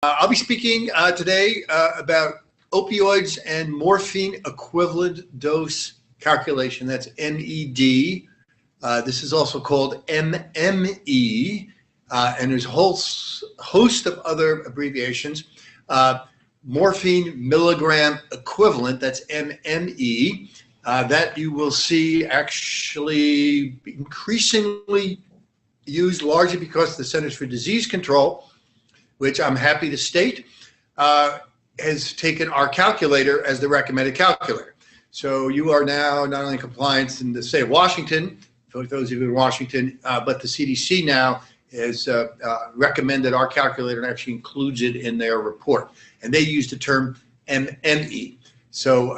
I'll be speaking today about opioids and morphine equivalent dose calculation. That's MED. This is also called MME, and there's a whole host of other abbreviations. Morphine milligram equivalent, that's MME, that you will see actually increasingly used largely because the Centers for Disease Control, which I'm happy to state, has taken our calculator as the recommended calculator. So you are now not only in compliance in the state of Washington, for those of you in Washington, but the CDC now has recommended our calculator and actually includes it in their report. And they use the term MME. So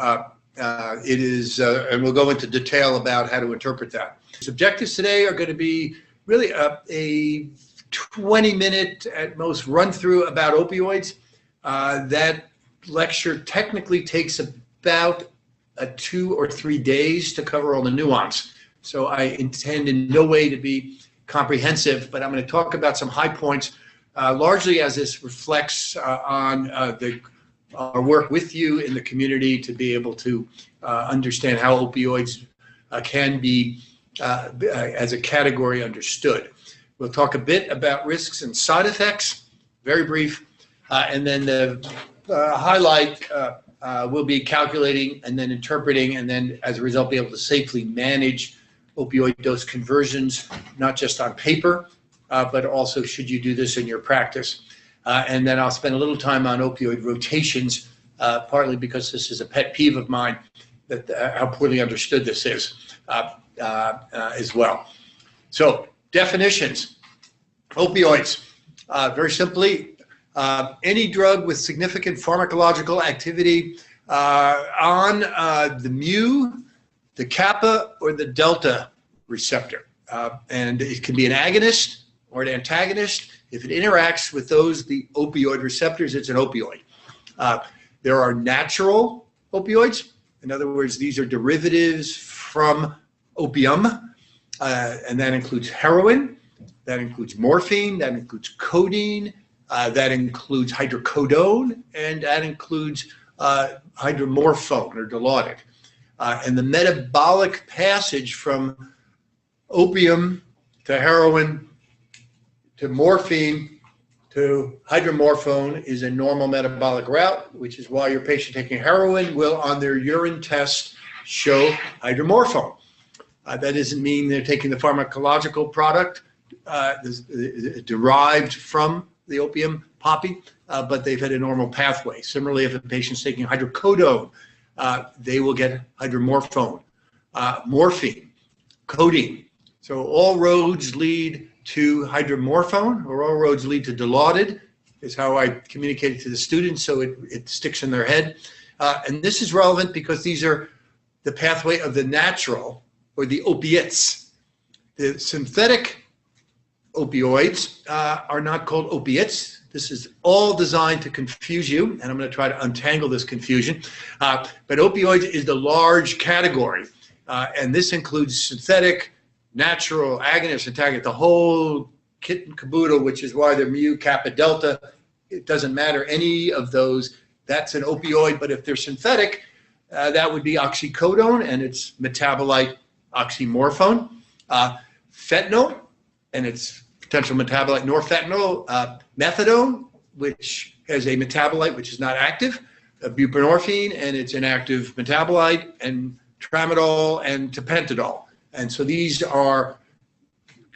it is, and we'll go into detail about how to interpret that. Objectives today are going to be really a 20-minute at most run through about opioids. That lecture technically takes about 2 or 3 days to cover all the nuance. So I intend in no way to be comprehensive, but I'm going to talk about some high points, largely as this reflects on our work with you in the community to be able to understand how opioids can be, as a category, understood. We'll talk a bit about risks and side effects, very brief, and then the highlight will be calculating and then interpreting, and then as a result be able to safely manage opioid dose conversions, not just on paper, but also should you do this in your practice. And then I'll spend a little time on opioid rotations, partly because this is a pet peeve of mine, that how poorly understood this is as well. So, definitions. Opioids, very simply, any drug with significant pharmacological activity on the mu, the kappa, or the delta receptor. And it can be an agonist or an antagonist. If it interacts with those, the opioid receptors, it's an opioid. There are natural opioids. In other words, these are derivatives from opium, and that includes heroin, that includes morphine, that includes codeine, that includes hydrocodone, and that includes hydromorphone or Dilaudid. And the metabolic passage from opium to heroin to morphine to hydromorphone is a normal metabolic route, which is why your patient taking heroin will, on their urine test, show hydromorphone. That doesn't mean they're taking the pharmacological product derived from the opium poppy, but they've had a normal pathway. Similarly, if a patient's taking hydrocodone, they will get hydromorphone, morphine, codeine. So all roads lead to hydromorphone, or all roads lead to Dilaudid, is how I communicate it to the students so it sticks in their head. And this is relevant because these are the pathway of the natural, or the opiates. The synthetic opioids are not called opiates. This is all designed to confuse you, and I'm going to try to untangle this confusion. But opioids is the large category, and this includes synthetic, natural, agonist, antagonist, the whole kit and caboodle, which is why they're mu, kappa, delta. It doesn't matter any of those. That's an opioid, but if they're synthetic, that would be oxycodone and its metabolite oxymorphone, fentanyl and its potential metabolite norfentanyl, methadone, which has a metabolite which is not active, buprenorphine and its inactive metabolite, and tramadol and tapentadol. And so these are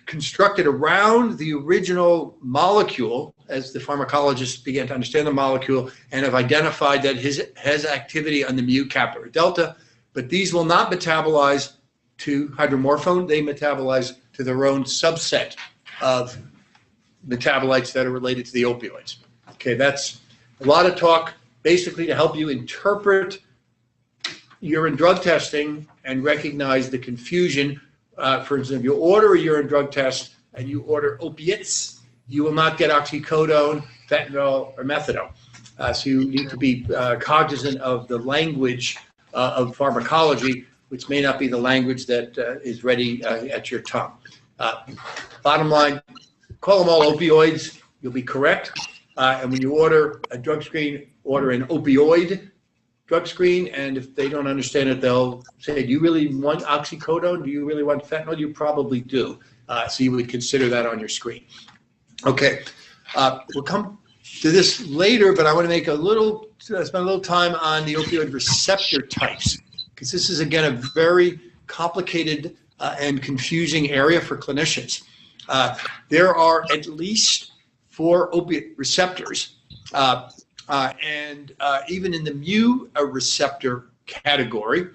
constructed around the original molecule as the pharmacologists began to understand the molecule and have identified that it has activity on the mu, kappa, or delta, but these will not metabolize to hydromorphone. They metabolize to their own subset of metabolites that are related to the opioids. Okay, that's a lot of talk basically to help you interpret urine drug testing and recognize the confusion. For instance, if you order a urine drug test and you order opiates, you will not get oxycodone, fentanyl, or methadone. So you need to be cognizant of the language of pharmacology, which may not be the language that is ready at your tongue. Bottom line, call them all opioids. You'll be correct. And when you order a drug screen, order an opioid drug screen, and if they don't understand it, they'll say, do you really want oxycodone? Do you really want fentanyl? You probably do. So you would consider that on your screen. Okay, we'll come to this later, but I want to make spend a little time on the opioid receptor types, because this is, again, a very complicated and confusing area for clinicians. There are at least 4 opiate receptors, and even in the mu receptor category,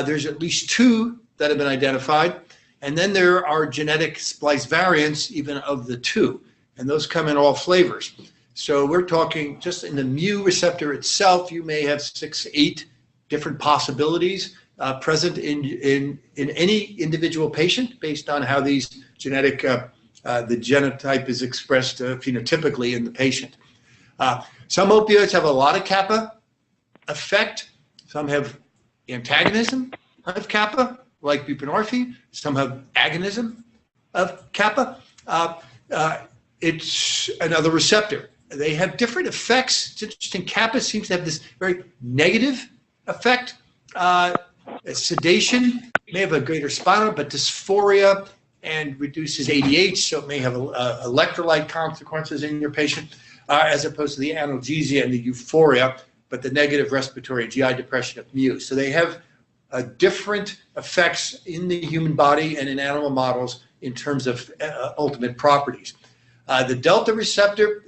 there's at least 2 that have been identified, and then there are genetic splice variants even of the 2, and those come in all flavors. So we're talking just in the mu receptor itself, you may have 6, 8 different possibilities present in any individual patient based on how these genetic, the genotype is expressed phenotypically in the patient. Some opioids have a lot of kappa effect. Some have antagonism of kappa, like buprenorphine. Some have agonism of kappa. It's another receptor. They have different effects. It's interesting. Kappa seems to have this very negative effect. Sedation may have a greater spinal, but dysphoria and reduces ADH, so it may have electrolyte consequences in your patient, as opposed to the analgesia and the euphoria, but the negative respiratory GI depression of mu. So they have different effects in the human body and in animal models in terms of ultimate properties. The delta receptor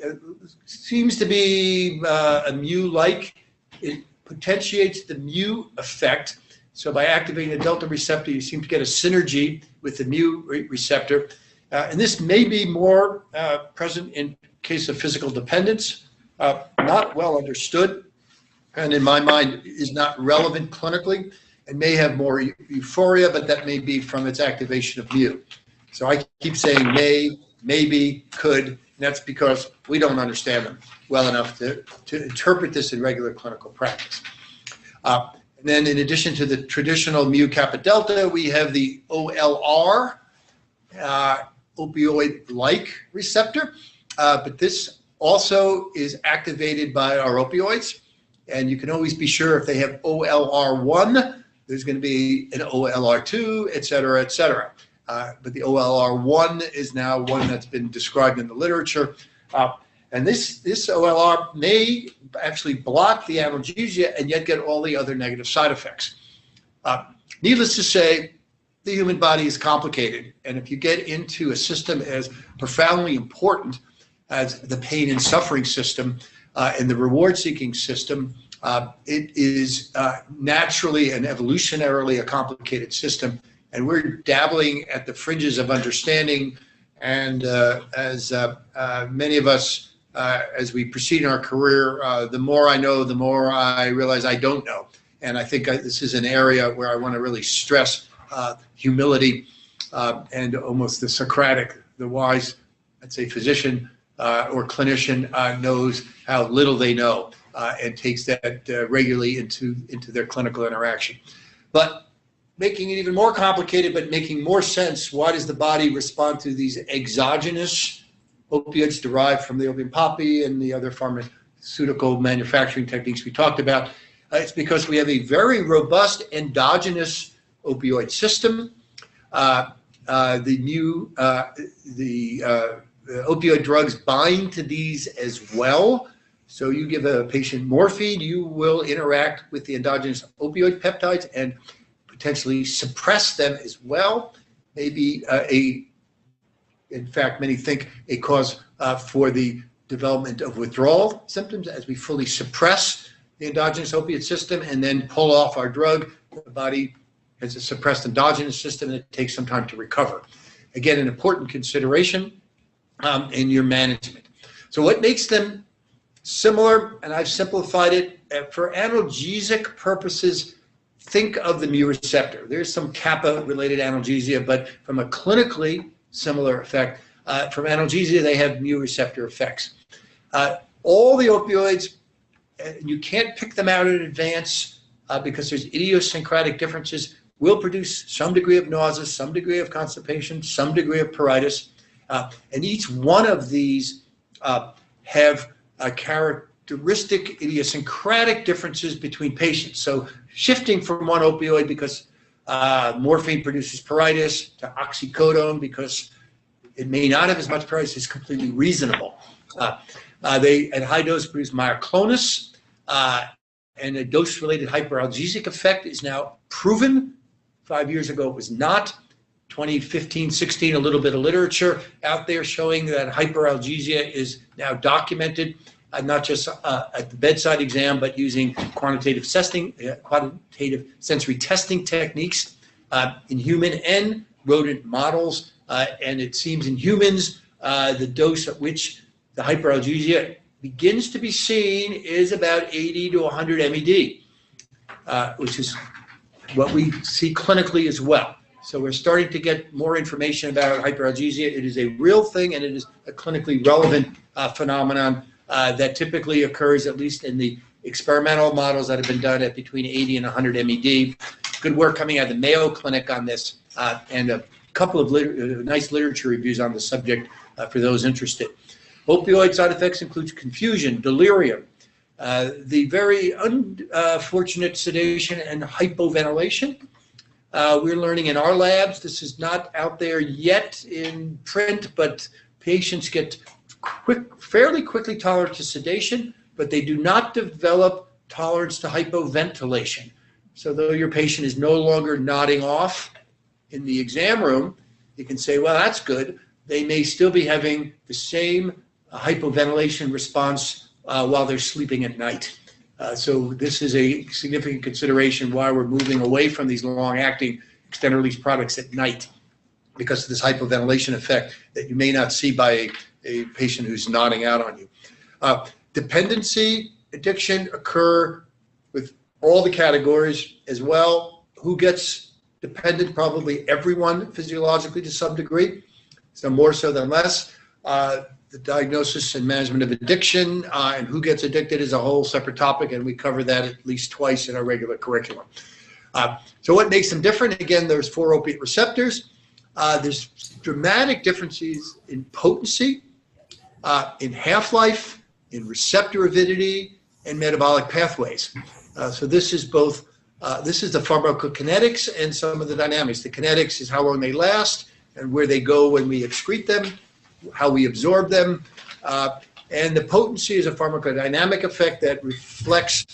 seems to be a mu-like. It potentiates the mu effect. So by activating the delta receptor, you seem to get a synergy with the mu receptor. And this may be more present in case of physical dependence, not well understood, and in my mind is not relevant clinically, and may have more euphoria, but that may be from its activation of mu. So I keep saying may, maybe, could, and that's because we don't understand them well enough to interpret this in regular clinical practice. And then in addition to the traditional mu kappa delta, we have the OLR, opioid-like receptor, but this also is activated by our opioids, and you can always be sure if they have OLR1, there's going to be an OLR2, et cetera, et cetera. But the OLR1 is now one that's been described in the literature. And this OLR may actually block the analgesia and yet get all the other negative side effects. Needless to say, the human body is complicated. And if you get into a system as profoundly important as the pain and suffering system and the reward-seeking system, it is naturally and evolutionarily a complicated system. And we're dabbling at the fringes of understanding. And as many of us, as we proceed in our career, the more I know, the more I realize I don't know. And I think this is an area where I want to really stress humility and almost the Socratic, the wise, I'd say, physician or clinician knows how little they know and takes that regularly into their clinical interaction. But making it even more complicated, but making more sense, why does the body respond to these exogenous opioids derived from the opium poppy and the other pharmaceutical manufacturing techniques we talked about? It's because we have a very robust endogenous opioid system. The opioid drugs bind to these as well. So you give a patient morphine, you will interact with the endogenous opioid peptides and potentially suppress them as well. Maybe in fact, many think a cause for the development of withdrawal symptoms as we fully suppress the endogenous opiate system and then pull off our drug. The body has a suppressed endogenous system and it takes some time to recover. Again, an important consideration in your management. So what makes them similar, and I've simplified it, for analgesic purposes, think of the mu receptor. There's some kappa-related analgesia, but from a clinically similar effect, from analgesia, they have mu receptor effects. All the opioids, you can't pick them out in advance because there's idiosyncratic differences, will produce some degree of nausea, some degree of constipation, some degree of pruritus. And each one of these have characteristic idiosyncratic differences between patients. So shifting from one opioid because morphine produces pruritus to oxycodone because it may not have as much pruritus is completely reasonable. They at high dose produce myoclonus, and a dose-related hyperalgesic effect is now proven. 5 years ago it was not. 2015, 16, a little bit of literature out there showing that hyperalgesia is now documented, not just at the bedside exam, but using quantitative sensory testing techniques in human and rodent models. And it seems in humans, the dose at which the hyperalgesia begins to be seen is about 80 to 100 MED, which is what we see clinically as well. So we're starting to get more information about hyperalgesia. It is a real thing, and it is a clinically relevant phenomenon that typically occurs, at least in the experimental models that have been done, at between 80 and 100 MED. Good work coming out of the Mayo Clinic on this, and a couple of nice literature reviews on the subject for those interested. Opioid side effects include confusion, delirium, the very unfortunate sedation and hypoventilation. We're learning in our labs, this is not out there yet in print, but patients get fairly quickly tolerant to sedation, but they do not develop tolerance to hypoventilation. So though your patient is no longer nodding off in the exam room, you can say, well, that's good. They may still be having the same hypoventilation response while they're sleeping at night. So this is a significant consideration why we're moving away from these long-acting extended-release products at night, because of this hypoventilation effect that you may not see by a patient who's nodding out on you. Dependency, addiction occur with all the categories as well. Who gets dependent? Probably everyone physiologically to some degree, some more so than less. The diagnosis and management of addiction and who gets addicted is a whole separate topic, and we cover that at least twice in our regular curriculum. So what makes them different? Again, there's 4 opiate receptors. There's dramatic differences in potency, in half-life, in receptor avidity, and metabolic pathways. So this is both, this is the pharmacokinetics and some of the dynamics. The kinetics is how long they last and where they go when we excrete them, how we absorb them, and the potency is a pharmacodynamic effect that reflects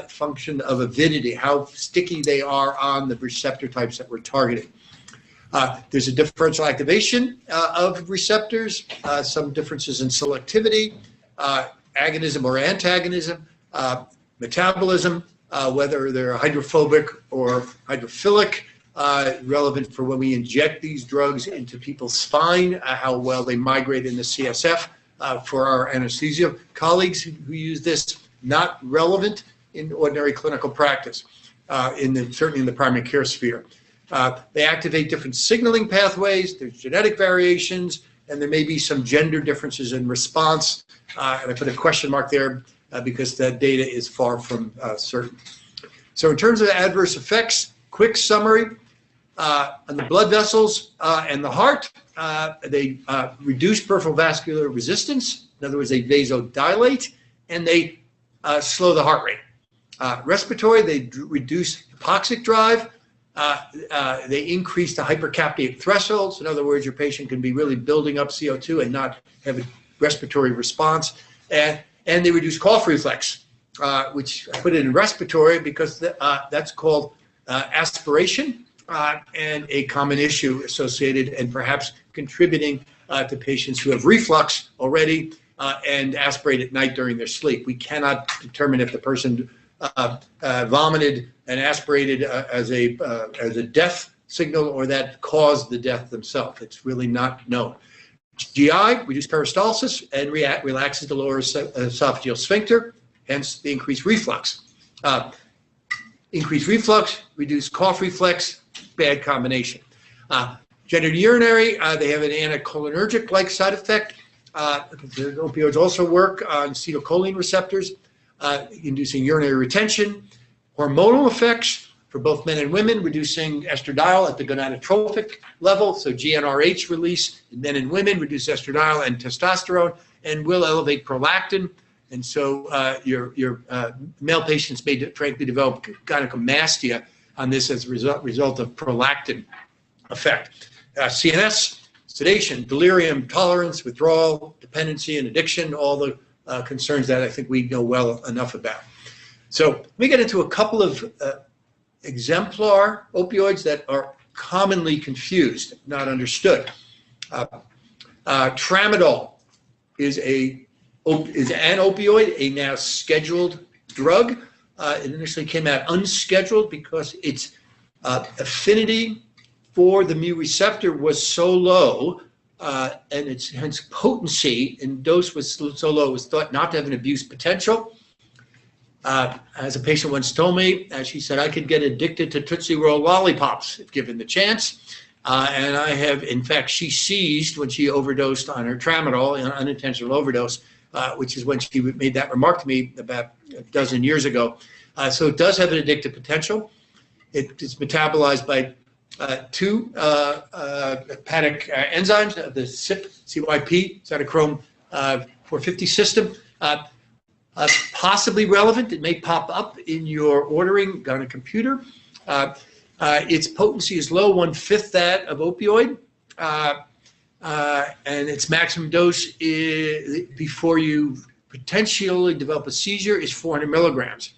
function of avidity, how sticky they are on the receptor types that we're targeting. There's a differential activation of receptors, some differences in selectivity, agonism or antagonism, metabolism, whether they're hydrophobic or hydrophilic, relevant for when we inject these drugs into people's spine, how well they migrate in the CSF. For our anesthesia colleagues who use this, not relevant in ordinary clinical practice, certainly in the primary care sphere. They activate different signaling pathways, there's genetic variations, and there may be some gender differences in response. And I put a question mark there because that data is far from certain. So in terms of adverse effects, quick summary. On the blood vessels and the heart, they reduce peripheral vascular resistance. In other words, they vasodilate, and they slow the heart rate. Respiratory, they reduce hypoxic drive. They increase the hypercapnic thresholds. In other words, your patient can be really building up CO2 and not have a respiratory response. And they reduce cough reflex, which I put it in respiratory because that's called aspiration. And a common issue associated and perhaps contributing to patients who have reflux already and aspirate at night during their sleep. We cannot determine if the person vomited and aspirated as a death signal or that caused the death themselves. It's really not known. GI, reduce peristalsis and relaxes the lower esophageal sphincter, hence the increased reflux. Increased reflux, reduced cough reflex, bad combination. Genitourinary, they have an anticholinergic-like side effect. The opioids also work on acetylcholine receptors, inducing urinary retention. Hormonal effects for both men and women, reducing estradiol at the gonadotrophic level, so GnRH release in men and women, reduce estradiol and testosterone, and will elevate prolactin. And so your male patients may frankly develop gynecomastia on this as a result of prolactin effect. CNS, sedation, delirium, tolerance, withdrawal, dependency, and addiction, all the concerns that I think we know well enough about. So let me get into a couple of exemplar opioids that are commonly confused, not understood. Tramadol is an opioid, a now scheduled drug. It initially came out unscheduled because its affinity for the mu receptor was so low, and its hence potency in dose was so low, it was thought not to have an abuse potential. As a patient once told me, she said, I could get addicted to Tootsie Roll lollipops if given the chance. And I have, in fact, she seized when she overdosed on her tramadol, an unintentional overdose, which is when she made that remark to me about a dozen years ago. So it does have an addictive potential. It is metabolized by two hepatic enzymes, the CYP, cytochrome 450 system. Possibly relevant. It may pop up in your ordering on a computer. Its potency is low, 1/5 that of opioid, and its maximum dose before you potentially develop a seizure is 400 milligrams.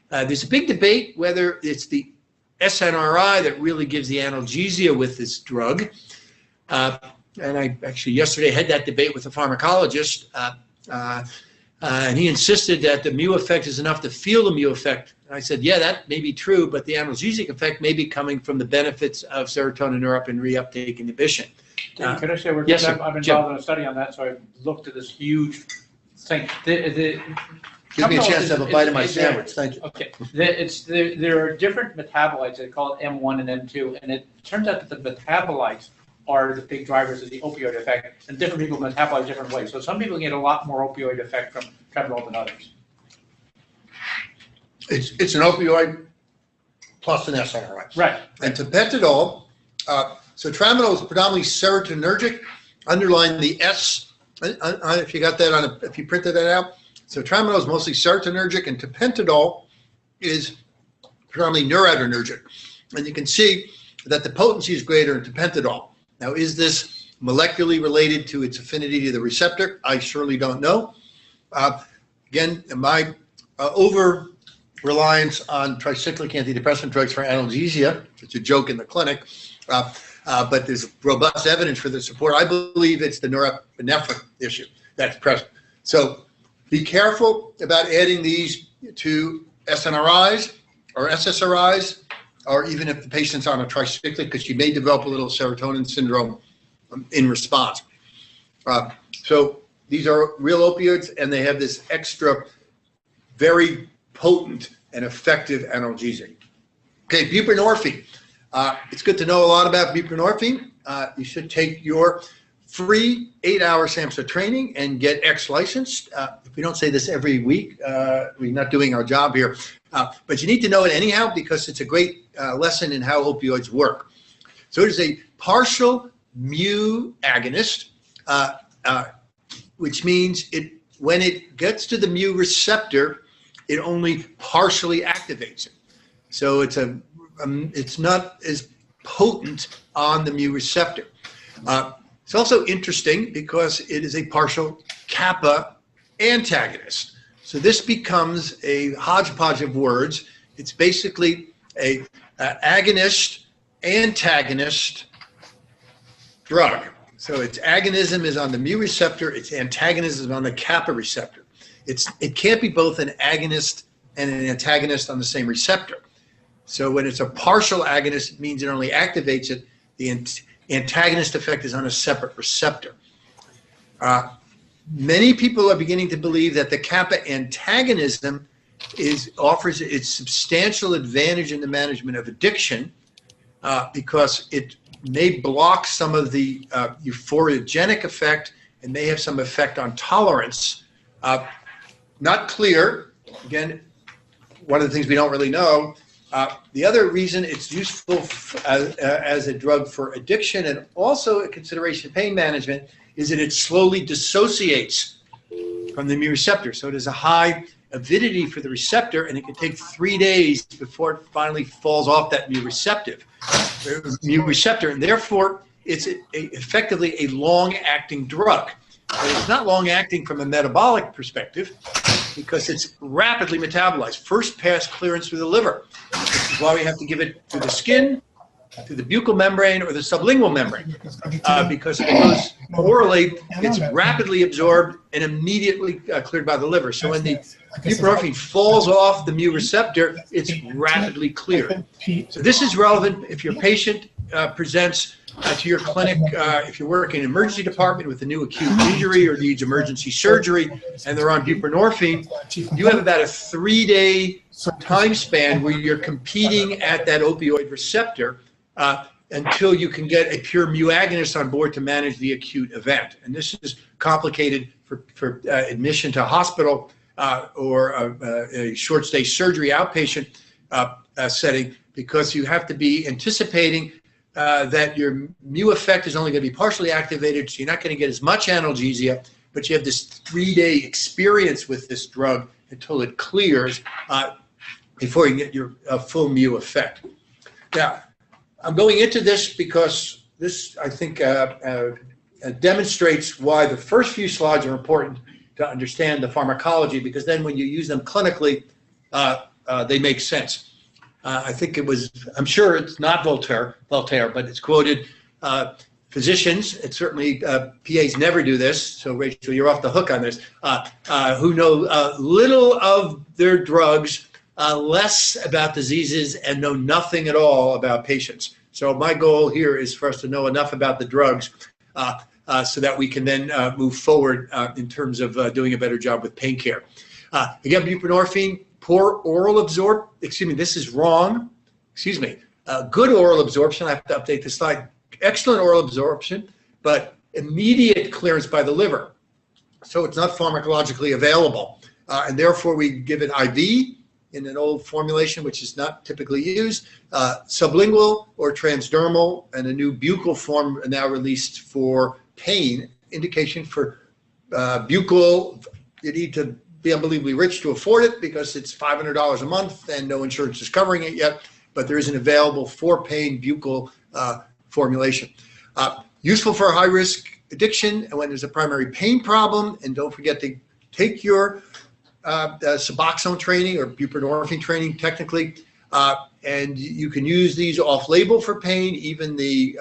There's a big debate whether it's the SNRI that really gives the analgesia with this drug. And I actually yesterday had that debate with a pharmacologist, and he insisted that the mu effect is enough to feel the mu effect. And I said, yeah, that may be true, but the analgesic effect may be coming from the benefits of serotonin norepinephrine reuptake inhibition. Can I say, yes, I'm involved in a study on that, so I looked at this huge thing. Gives me a chance to have a bite of my sandwich. Thank you. Okay. There are different metabolites. They call it M1 and M2, and it turns out that the metabolites are the big drivers of the opioid effect, and different people metabolize different ways. So some people get a lot more opioid effect from tramadol than others. It's an opioid plus an SNRI. Right. And tapentadol, so tramadol is predominantly serotonergic. Underline the S, if you got that if you printed that out. So tramadol is mostly serotonergic, and tapentadol is predominantly noradrenergic. And you can see that the potency is greater in tapentadol. Now, is this molecularly related to its affinity to the receptor? I surely don't know. Again, my over-reliance on tricyclic antidepressant drugs for analgesia, it's a joke in the clinic, but there's robust evidence for the support. I believe it's the norepinephrine issue that's present. So be careful about adding these to SNRIs or SSRIs, or even if the patient's on a tricyclic, because you may develop a little serotonin syndrome in response. So these are real opioids, and they have this extra, very potent and effective analgesic. Okay, buprenorphine. It's good to know a lot about buprenorphine. You should take your free 8-hour SAMHSA training and get X-licensed. If we don't say this every week, we're not doing our job here. But you need to know it anyhow, because it's a great lesson in how opioids work. So it is a partial mu agonist, which means when it gets to the mu receptor, it only partially activates it. So it's not as potent on the mu receptor. It's also interesting because it is a partial kappa antagonist. So this becomes a hodgepodge of words. It's basically a agonist, antagonist drug. So its agonism is on the mu receptor, its antagonism is on the kappa receptor. It can't be both an agonist and an antagonist on the same receptor. So when it's a partial agonist, it means it only activates it. The antagonist effect is on a separate receptor. Many people are beginning to believe that the kappa antagonism offers its substantial advantage in the management of addiction because it may block some of the euphoriogenic effect and may have some effect on tolerance. Not clear. Again, one of the things we don't really know. The other reason it's useful as a drug for addiction and also a consideration of pain management is that it slowly dissociates from the mu receptor. So it has a high avidity for the receptor, and it can take 3 days before it finally falls off that mu receptor, and therefore it's effectively a long-acting drug. But it's not long-acting from a metabolic perspective because it's rapidly metabolized. First pass clearance through the liver. This is why we have to give it through the skin, through the buccal membrane or the sublingual membrane, because if it goes orally, it's rapidly absorbed and immediately cleared by the liver. So when the buprenorphine falls off the mu receptor, it's rapidly cleared. So this is relevant if your patient presents to your clinic, if you're working in an emergency department with a new acute injury or needs emergency surgery and they're on buprenorphine, you have about a 3-day time span where you're competing at that opioid receptor until you can get a pure mu agonist on board to manage the acute event. And this is complicated for admission to hospital or a short stay surgery outpatient setting, because you have to be anticipating that your mu effect is only going to be partially activated, so you're not going to get as much analgesia, but you have this 3-day experience with this drug until it clears before you get your full mu effect. Now, I'm going into this because this, I think, demonstrates why the first few slides are important to understand the pharmacology, because then when you use them clinically, they make sense. I think it was, I'm sure it's not Voltaire, but it's quoted, physicians, it's certainly, PAs never do this, so Rachel, you're off the hook on this, who know little of their drugs, less about diseases, and know nothing at all about patients. So my goal here is for us to know enough about the drugs so that we can then move forward in terms of doing a better job with pain care. Again, buprenorphine, poor oral absorption, this is wrong, good oral absorption, I have to update this slide, excellent oral absorption, but immediate clearance by the liver. So it's not pharmacologically available, and therefore we give it IV in an old formulation, which is not typically used, sublingual or transdermal, and a new buccal form now released for pain, indication for buccal. You need to be unbelievably rich to afford it because it's $500 a month and no insurance is covering it yet, but there is an available for pain buccal formulation. Useful for high-risk addiction and when there's a primary pain problem, and don't forget to take your Suboxone training or buprenorphine training technically, and you can use these off-label for pain, even the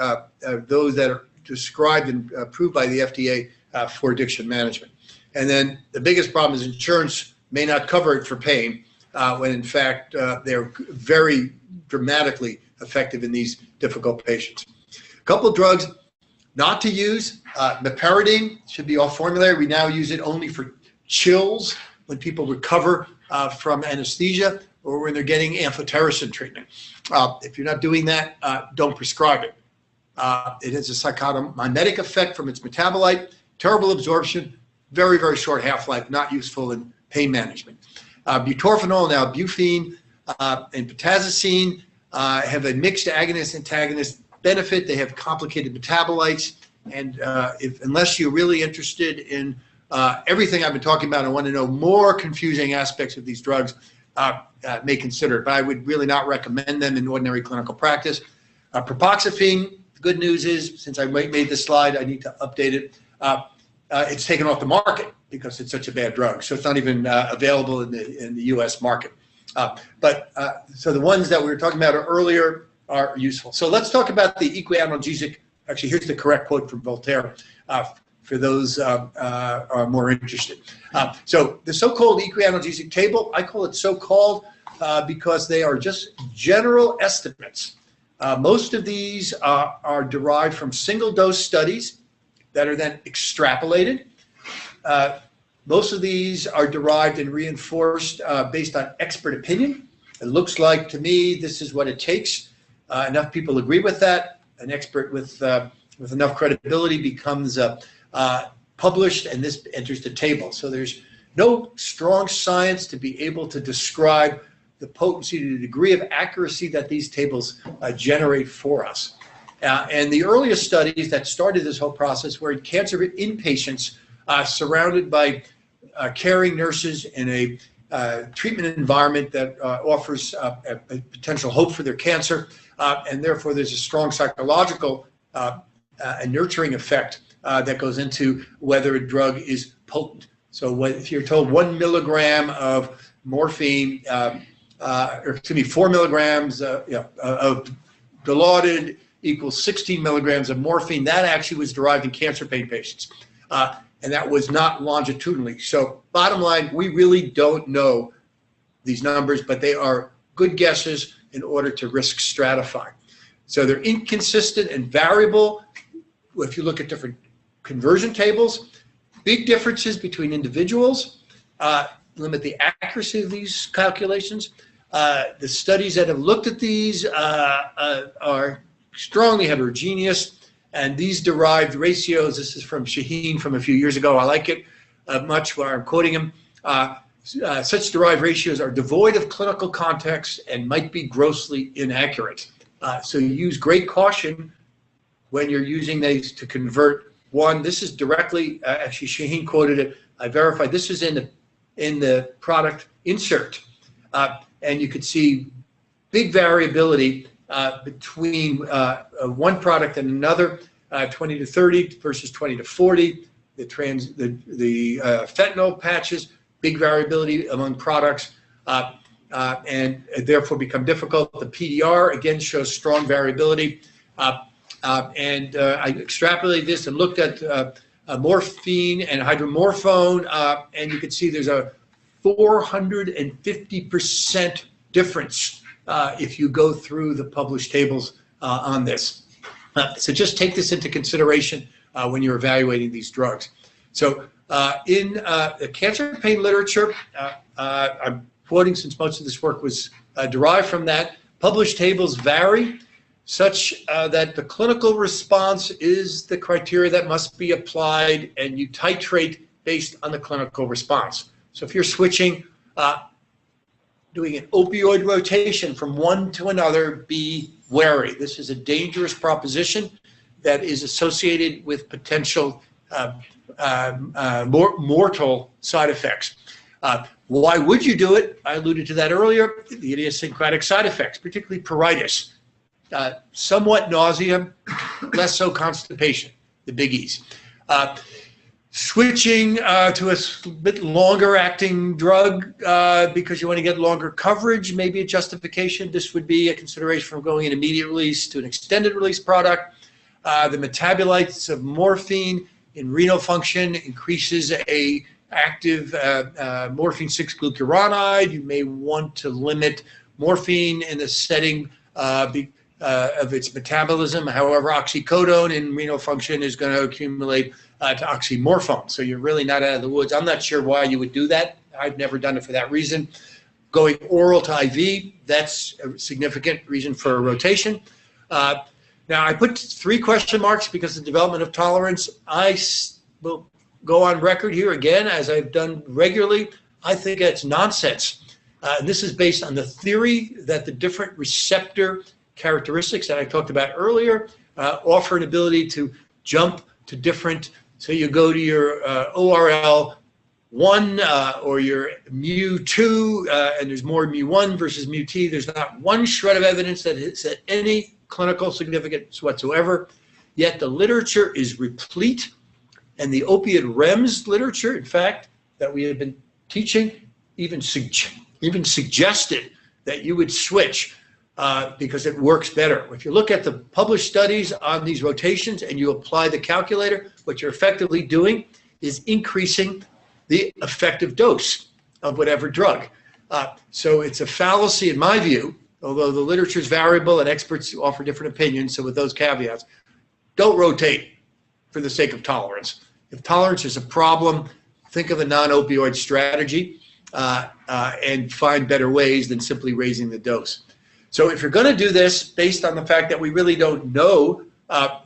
those that are described and approved by the FDA for addiction management. And then the biggest problem is insurance may not cover it for pain, when in fact they're very dramatically effective in these difficult patients. A couple of drugs not to use, meperidine should be off formulary. We now use it only for chills when people recover from anesthesia or when they're getting amphotericin treatment. If you're not doing that, don't prescribe it. It has a psychotomimetic effect from its metabolite, terrible absorption, very, very short half-life, not useful in pain management. Butorphanol, now bufene and pitazicine have a mixed agonist-antagonist benefit. They have complicated metabolites, and unless you're really interested in everything I've been talking about and want to know more confusing aspects of these drugs, may consider it, but I would really not recommend them in ordinary clinical practice. Propoxyphene, the good news is, since I made this slide, I need to update it. It's taken off the market because it's such a bad drug, so it's not even available in the U.S. market. So the ones that we were talking about earlier are useful. So let's talk about the equianalgesic. Actually, here's the correct quote from Voltaire for those are more interested. So the so-called equianalgesic table, I call it so-called because they are just general estimates. Most of these are derived from single-dose studies that are then extrapolated. Most of these are derived and reinforced based on expert opinion. It looks like to me this is what it takes. Enough people agree with that. An expert with enough credibility becomes published, and this enters the table. So there's no strong science to be able to describe the potency, the degree of accuracy that these tables generate for us. And the earliest studies that started this whole process were in cancer inpatients surrounded by caring nurses in a treatment environment that offers a potential hope for their cancer, and therefore there's a strong psychological and nurturing effect that goes into whether a drug is potent. So if you're told 1 milligram of morphine, or excuse me, 4 milligrams of Dilaudid equals 16 milligrams of morphine, that actually was derived in cancer pain patients. And that was not longitudinally. So bottom line, we really don't know these numbers, but they are good guesses in order to risk stratify. So they're inconsistent and variable. If you look at different conversion tables, big differences between individuals, limit the accuracy of these calculations. The studies that have looked at these are strongly heterogeneous. And these derived ratios, this is from Shaheen from a few years ago. I like it much where I'm quoting him. Such derived ratios are devoid of clinical context and might be grossly inaccurate. So you use great caution when you're using these to convert one. This is directly, actually Shaheen quoted it, I verified, this is in the product insert. And you could see big variability between one product and another, 20 to 30 versus 20 to 40. The fentanyl patches, big variability among products, and therefore become difficult. The PDR again shows strong variability, and I extrapolated this and looked at morphine and hydromorphone, and you can see there's a 450% difference if you go through the published tables on this. So just take this into consideration when you're evaluating these drugs. So in the cancer pain literature, I'm quoting since most of this work was derived from that, published tables vary such that the clinical response is the criteria that must be applied, and you titrate based on the clinical response. So if you're switching, doing an opioid rotation from one to another, be wary. This is a dangerous proposition that is associated with potential mortal side effects. Why would you do it? I alluded to that earlier, the idiosyncratic side effects, particularly pruritus, somewhat nausea, less so constipation, the biggies. Switching to a bit longer acting drug because you want to get longer coverage, maybe a justification. This would be a consideration from going in immediate release to an extended release product. The metabolites of morphine in renal function increases a active morphine 6-glucuronide. You may want to limit morphine in the setting of its metabolism. However, oxycodone in renal function is going to accumulate to oxymorphone. So you're really not out of the woods. I'm not sure why you would do that. I've never done it for that reason. Going oral to IV, that's a significant reason for a rotation. Now, I put 3 question marks because of the development of tolerance. I will go on record here again, as I've done regularly. I think that's nonsense. And this is based on the theory that the different receptor characteristics that I talked about earlier offer an ability to jump to different. So you go to your ORL 1 or your mu2, and there's more mu1 versus mu-t. There's not one shred of evidence that it's at any clinical significance whatsoever. Yet the literature is replete, and the opiate REMS literature, in fact, that we have been teaching, even suggested that you would switch because it works better. If you look at the published studies on these rotations and you apply the calculator, what you're effectively doing is increasing the effective dose of whatever drug. So it's a fallacy in my view, although the literature is variable and experts offer different opinions. So with those caveats, don't rotate for the sake of tolerance. If tolerance is a problem, think of a non-opioid strategy and find better ways than simply raising the dose. So if you're going to do this based on the fact that we really don't know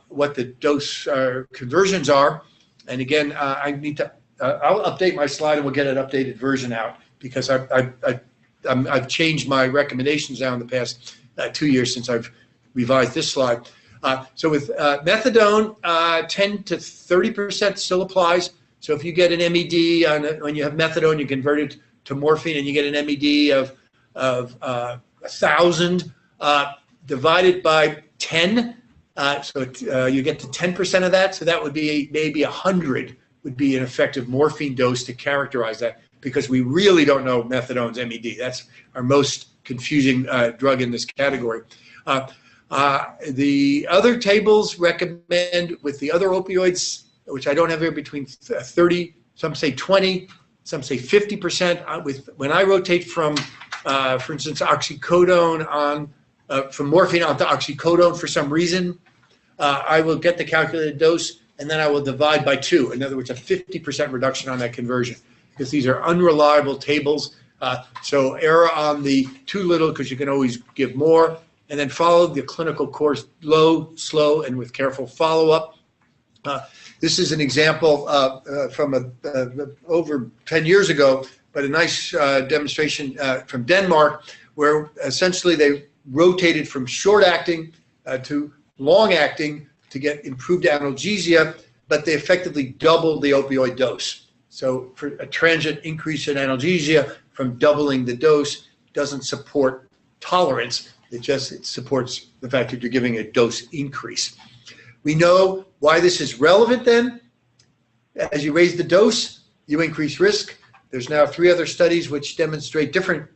what the dose conversions are, and again, I need to, I'll update my slide and we'll get an updated version out because I've changed my recommendations now in the past 2 years since I've revised this slide. So with methadone, 10 to 30% still applies. So if you get an MED when you have methadone, you convert it to morphine, and you get an MED of 1,000 divided by 10. You get to 10% of that. So that would be maybe 100 would be an effective morphine dose to characterize that, because we really don't know methadone's MED. That's our most confusing drug in this category. The other tables recommend with the other opioids, which I don't have here, between 30, some say 20, some say 50%. When I rotate from, for instance, oxycodone from morphine onto oxycodone for some reason, I will get the calculated dose, and then I will divide by 2. In other words, a 50% reduction on that conversion, because these are unreliable tables. So err on the too little, because you can always give more, and then follow the clinical course low, slow, and with careful follow-up. This is an example from over 10 years ago, but a nice demonstration from Denmark, where essentially they rotated from short-acting to long-acting to get improved analgesia, but they effectively doubled the opioid dose. So for a transient increase in analgesia from doubling the dose doesn't support tolerance. It supports the fact that you're giving a dose increase. We know why this is relevant then. As you raise the dose, you increase risk. There's now 3 other studies which demonstrate different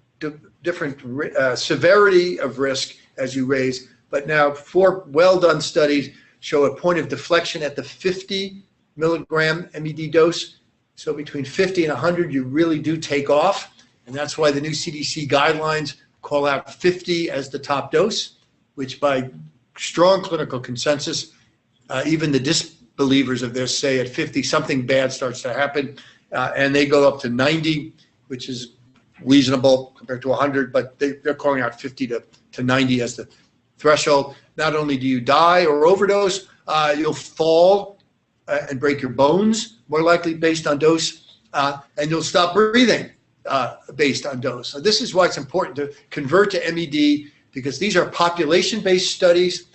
severity of risk as you raise, but now 4 well-done studies show a point of deflection at the 50 milligram MED dose. So between 50 and 100, you really do take off, and that's why the new CDC guidelines call out 50 as the top dose, which by strong clinical consensus, even the disbelievers of this say at 50 something bad starts to happen, and they go up to 90, which is reasonable compared to 100, but they're calling out 50 to 90 as the threshold. Not only do you die or overdose, you'll fall and break your bones, more likely based on dose, and you'll stop breathing based on dose. So this is why it's important to convert to MED, because these are population-based studies,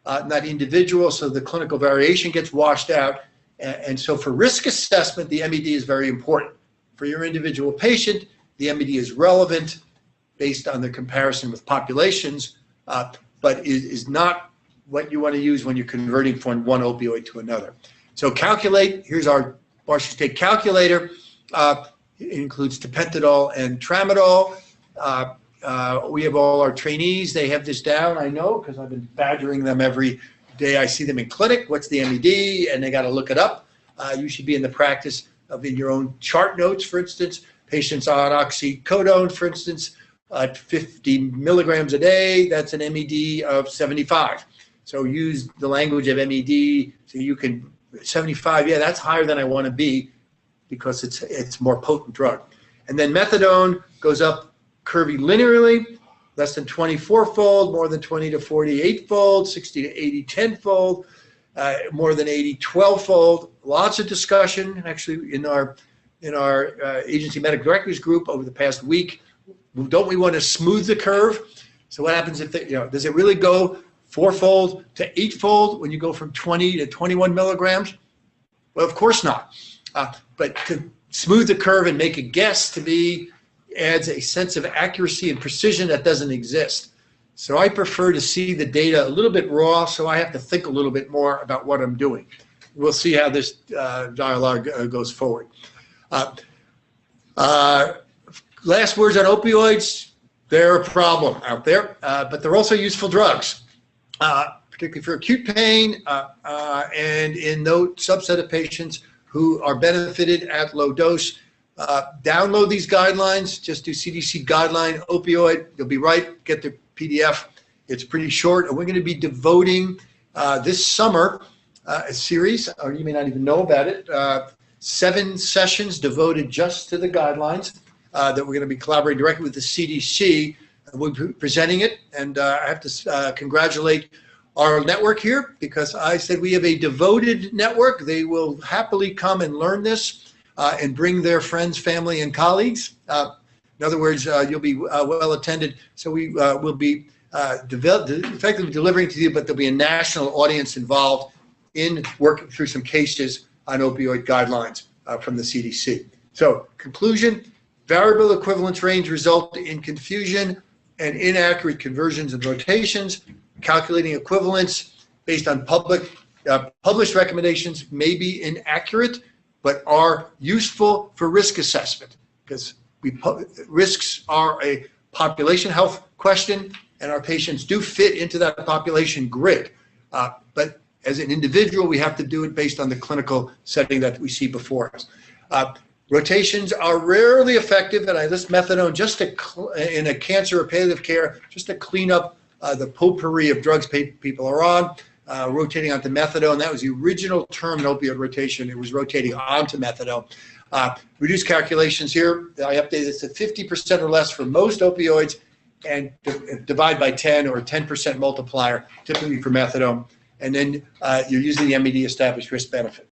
not individual, so the clinical variation gets washed out. And so for risk assessment, the MED is very important. For your individual patient, the MED is relevant based on the comparison with populations, but is not what you want to use when you're converting from one opioid to another. So calculate, here's our Washington State calculator. It includes tapentadol and tramadol. We have all our trainees. They have this down, I know, because I've been badgering them every day I see them in clinic. What's the MED? And they got to look it up. You should be in the practice of, in your own chart notes, for instance, patients on oxycodone, for instance, at 50 milligrams a day, that's an MED of 75. So use the language of MED so you can, 75, yeah, that's higher than I want to be because it's more potent drug. And then methadone goes up curvilinearly, less than 24-fold, more than 20 to 48-fold, 60 to 80 10-fold, more than 80 12-fold. Lots of discussion actually in our agency medical directors group over the past week. Don't we want to smooth the curve? So what happens if does it really go 4-fold to 8-fold when you go from 20 to 21 milligrams? Well, of course not. But to smooth the curve and make a guess, to me, adds a sense of accuracy and precision that doesn't exist. So I prefer to see the data a little bit raw, so I have to think a little bit more about what I'm doing. We'll see how this dialogue goes forward. Last words on opioids. They're a problem out there, but they're also useful drugs, particularly for acute pain and in no subset of patients who are benefited at low dose. Download these guidelines. Just do CDC guideline opioid. You'll be right. Get the PDF. It's pretty short, and we're going to be devoting this summer a series, or you may not even know about it, 7 sessions devoted just to the guidelines that we're going to be collaborating directly with the CDC. We'll be presenting it, and I have to congratulate our network here because I said we have a devoted network. They will happily come and learn this and bring their friends, family, and colleagues. In other words, you'll be well attended. So we will be effectively delivering to you, but there'll be a national audience involved in working through some cases on opioid guidelines. from the CDC. So conclusion, variable equivalence range result in confusion and inaccurate conversions and rotations. Calculating equivalence based on published recommendations may be inaccurate, but are useful for risk assessment, because risks are a population health question, and our patients do fit into that population grid. But as an individual, we have to do it based on the clinical setting that we see before us. Rotations are rarely effective, and I list methadone just in a cancer or palliative care, just to clean up the potpourri of drugs people are on. Rotating onto methadone, that was the original term in opioid rotation. It was rotating onto methadone. Reduced calculations here, I updated this to 50% or less for most opioids, and divide by 10 or 10% multiplier, typically for methadone. And then you're using the MED established risk benefit.